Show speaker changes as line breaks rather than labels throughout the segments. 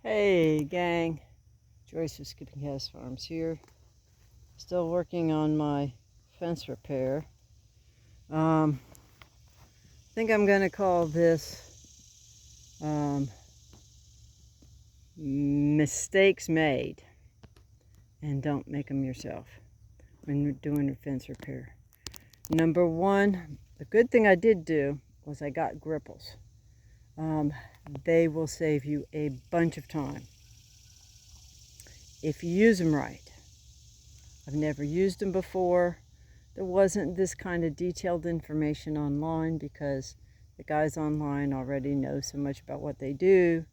Hey gang, Joyce of Skipping Cass Farms here. Still working on my fence repair. I think I'm going to call this mistakes made, and don't make them yourself when you're doing your fence repair. Number one, the good thing I did do was I got gripples. They will save you a bunch of time if you use them right. I've never used them before. There wasn't this kind of detailed information online because the guys online already know so much about what they do.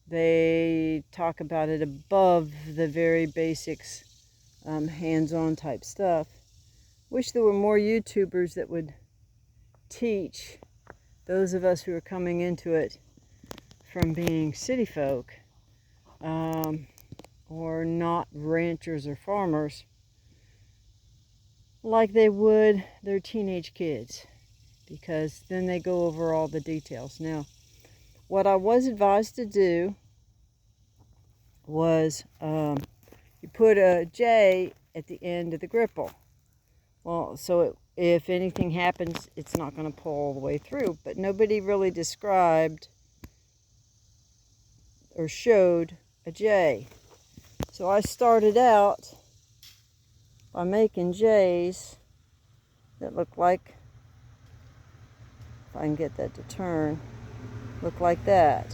They talk about it above the very basics, hands-on type stuff. Wish there were more YouTubers that would teach those of us who are coming into it from being city folk, or not ranchers or farmers, like they would their teenage kids, because then they go over all the details. Now, what I was advised to do was you put a J at the end of the gripple. Well, so if anything happens, it's not going to pull all the way through. But nobody really described or showed a J. So I started out by making J's that look like, if I can get that to turn, look like that.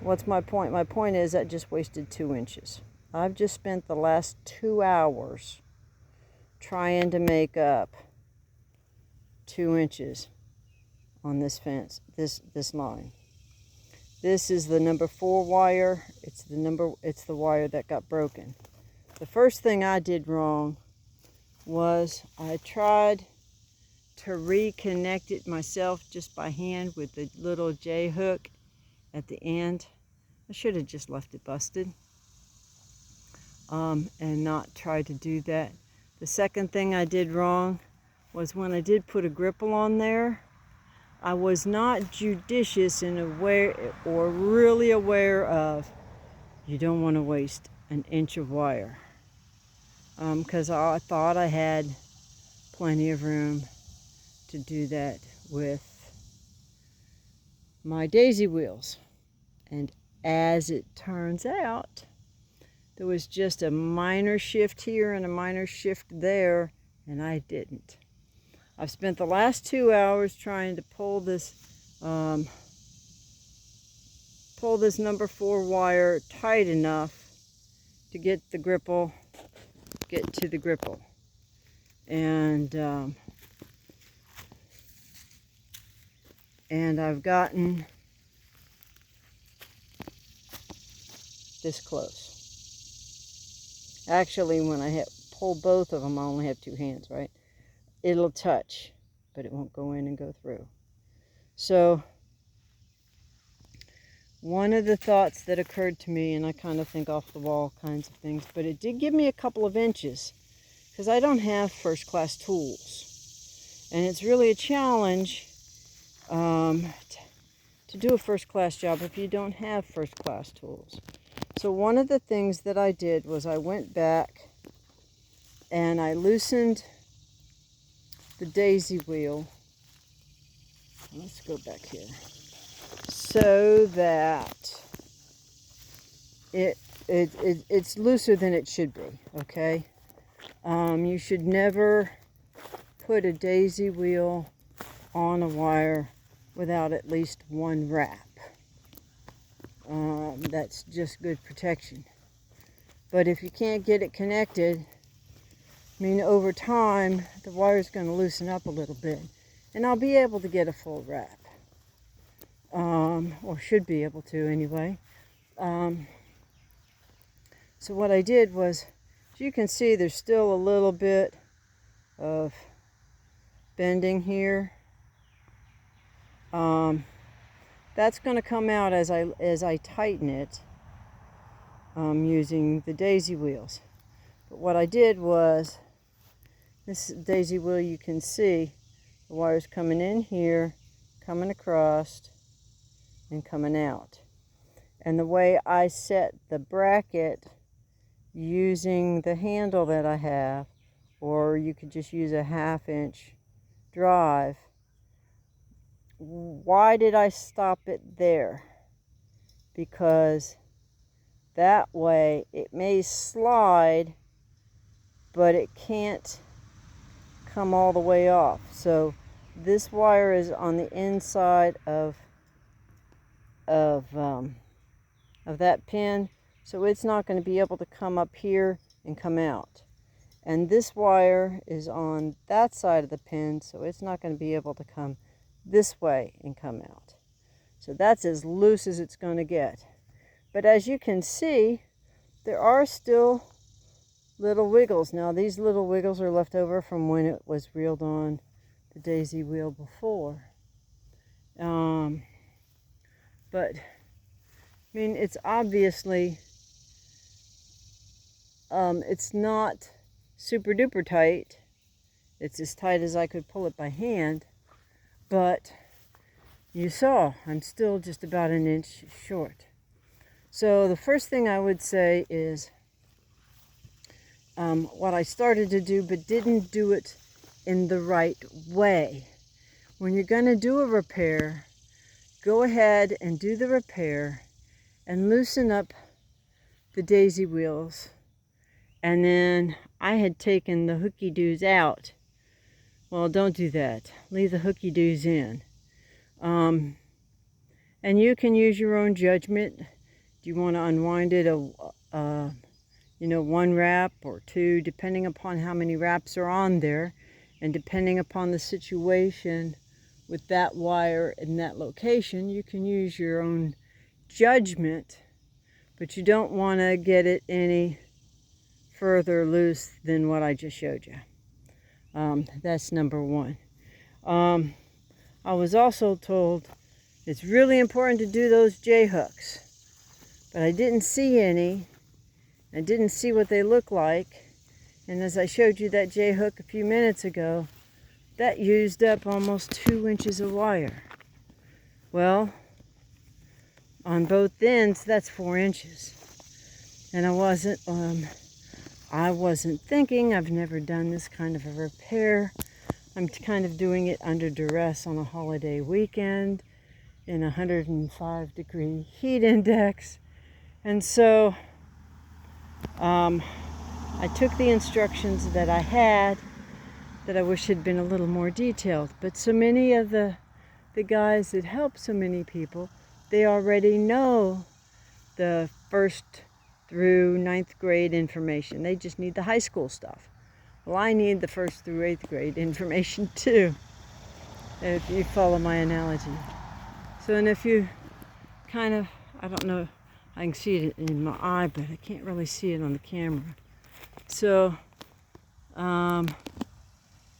What's my point? My point is I just wasted 2 inches. I've just spent the last 2 hours trying to make up 2 inches on this fence, this line. This is the number 4 wire. It's the wire that got broken. The first thing I did wrong was I tried to reconnect it myself just by hand with the little J hook at the end. I should have just left it busted and not tried to do that. The second thing I did wrong was when I did put a gripple on there, I was not judicious and aware, or really aware of, you don't want to waste an inch of wire, because I thought I had plenty of room to do that with my daisy wheels. And as it turns out, there was just a minor shift here and a minor shift there, and I didn't. I've spent the last 2 hours trying to pull this number 4 wire tight enough to get to the gripple, and I've gotten this close. Actually, when I pull both of them, I only have 2 hands, right? It'll touch, but it won't go in and go through. So one of the thoughts that occurred to me, and I kind of think off the wall kinds of things, but it did give me a couple of inches, because I don't have first class tools. And it's really a challenge to do a first class job if you don't have first class tools. So one of the things that I did was I went back and I loosened the daisy wheel. Let's go back here. So that it's looser than it should be, okay? You should never put a daisy wheel on a wire without at least 1 wrap. That's just good protection. But if you can't get it connected, I mean, over time, the wire's going to loosen up a little bit, and I'll be able to get a full wrap. Or should be able to anyway. So what I did was, as you can see, there's still a little bit of bending here. That's going to come out as I tighten it, using the daisy wheels. But what I did was, this daisy wheel, you can see the wires coming in here, coming across, and coming out. And the way I set the bracket using the handle that I have, or you could just use a 1/2 inch drive. Why did I stop it there? Because that way it may slide, but it can't come all the way off. So this wire is on the inside of that pin, so it's not going to be able to come up here and come out. And this wire is on that side of the pin, so it's not going to be able to come this way and come out. So that's as loose as it's going to get. But as you can see, there are still little wiggles. Now these little wiggles are left over from when it was reeled on the daisy wheel before. But I mean, it's obviously, it's not super duper tight. It's as tight as I could pull it by hand, but you saw I'm still just about 1 inch short. So the first thing I would say is what I started to do but didn't do it in the right way. When you're going to do a repair, go ahead and do the repair and loosen up the daisy wheels. And then I had taken the hooky-doos out. Well, don't do that. Leave the hooky-doos in. And you can use your own judgment. Do you want to unwind it you know, 1 wrap or 2, depending upon how many wraps are on there, and depending upon the situation with that wire in that location, you can use your own judgment, but you don't want to get it any further loose than what I just showed you. That's number 1. I was also told it's really important to do those J-hooks, but I didn't see any. I didn't see what they look like. And as I showed you that J-hook a few minutes ago, that used up almost 2 inches of wire. Well, on both ends, that's 4 inches. And I wasn't thinking, I've never done this kind of a repair. I'm kind of doing it under duress on a holiday weekend in 105-degree heat index. And so I took the instructions that I had that I wish had been a little more detailed. But so many of the guys that help so many people, they already know the 1st through 9th grade information. They just need the high school stuff. Well, I need the 1st through 8th grade information too, if you follow my analogy. So, and if you kind of, I don't know, I can see it in my eye, but I can't really see it on the camera. So,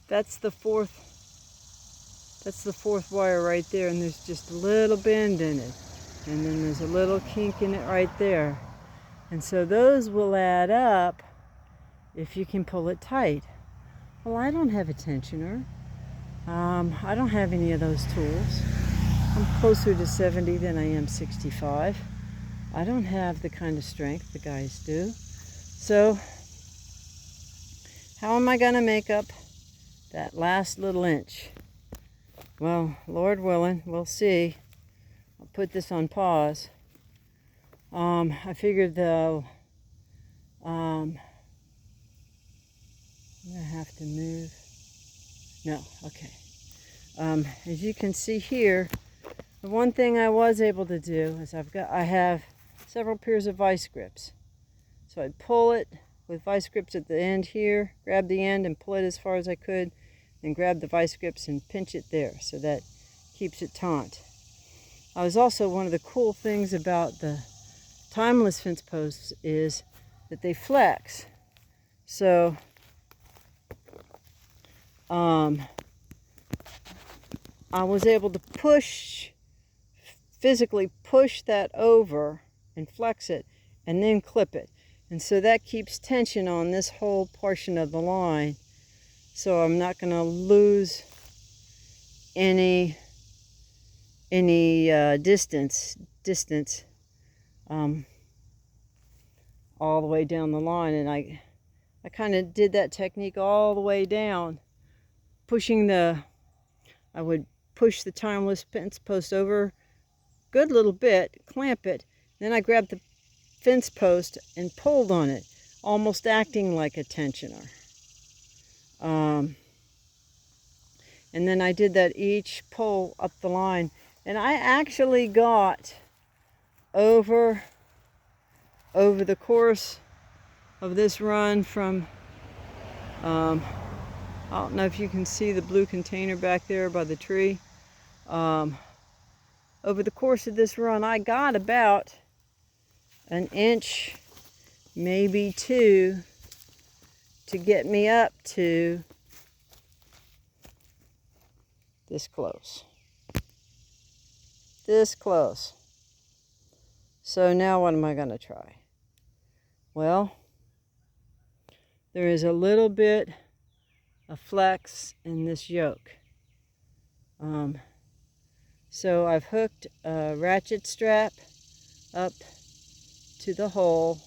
that's the fourth wire right there, and there's just a little bend in it. And then there's a little kink in it right there. And so those will add up if you can pull it tight. Well, I don't have a tensioner. I don't have any of those tools. I'm closer to 70 than I am 65. I don't have the kind of strength the guys do. So how am I going to make up that last little inch? Well, Lord willing, we'll see. I'll put this on pause. I figured though, I'm gonna have to move. No, okay. As you can see here, the one thing I was able to do is I have several pairs of vice grips. So I'd pull it with vice grips at the end here, grab the end and pull it as far as I could, and grab the vice grips and pinch it there, so that keeps it taut. I was also, one of the cool things about the timeless fence posts is that they flex. So I was able to physically push that over and flex it and then clip it. And so that keeps tension on this whole portion of the line. So I'm not going to lose any distance all the way down the line, and I kind of did that technique all the way down, I would push the timeless fence post over a good little bit, clamp it, then I grabbed the fence post and pulled on it, almost acting like a tensioner. And then I did that each pull up the line, and I actually got over the course of this run from, I don't know if you can see the blue container back there by the tree. Over the course of this run, I got about an inch, maybe 2, to get me up to this close. This close. So now what am I going to try? Well, there is a little bit of flex in this yoke. So I've hooked a ratchet strap up to the hole.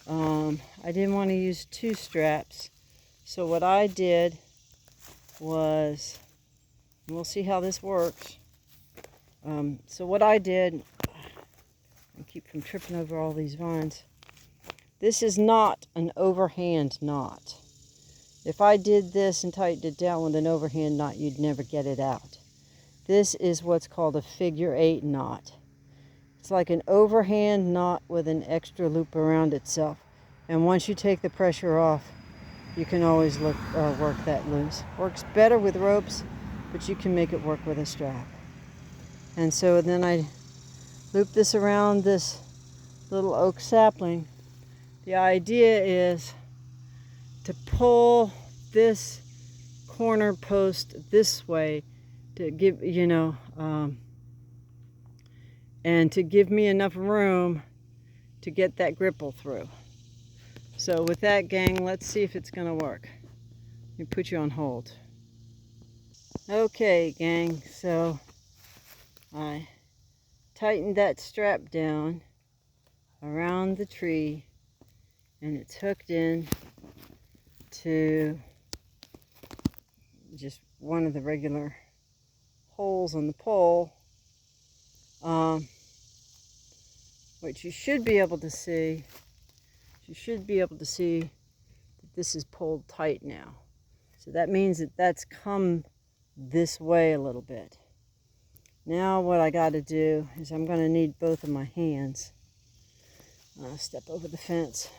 I didn't want to use 2 straps, so what I did was, we'll see how this works. So what I did, I keep from tripping over all these vines. This is not an overhand knot. If I did this and tightened it down with an overhand knot, you'd never get it out. This is what's called a figure 8 knot. It's like an overhand knot with an extra loop around itself. And once you take the pressure off, you can always work that loose. Works better with ropes, but you can make it work with a strap. And so then I loop this around this little oak sapling. The idea is to pull this corner post this way to give, and to give me enough room to get that gripple through. So with that, gang, let's see if it's gonna work. Let me put you on hold. Okay, gang, so I tightened that strap down around the tree, and it's hooked in to just one of the regular holes on the pole, which you should be able to see. You should be able to see that this is pulled tight now. So that means that that's come this way a little bit. Now what I got to do is I'm going to need both of my hands. I'll step over the fence.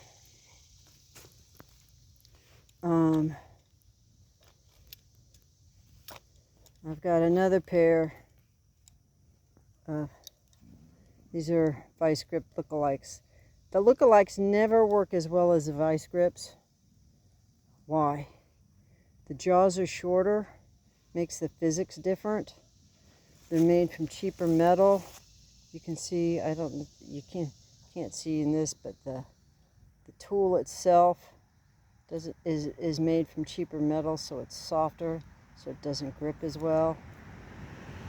I've got another pair of, these are vice grip lookalikes. The lookalikes never work as well as the vice grips. Why? The jaws are shorter, makes the physics different. They're made from cheaper metal. You can see, you can't see in this, but the tool itself is made from cheaper metal, so it's softer, so it doesn't grip as well.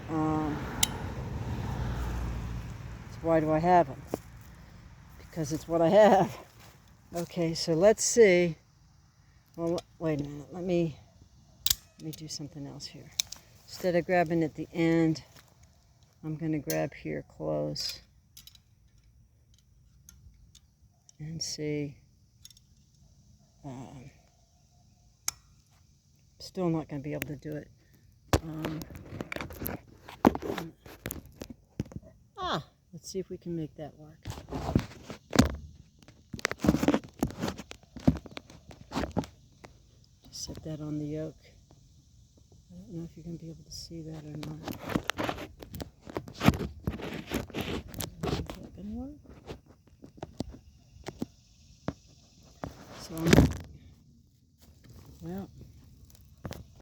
So why do I have them? Because it's what I have. Okay, so let's see. Well, wait a minute. Let me do something else here. Instead of grabbing at the end, I'm going to grab here close and see. Still not going to be able to do it. Let's see if we can make that work. Just set that on the yoke. I don't know if you're going to be able to see that or not. Is that going to work? So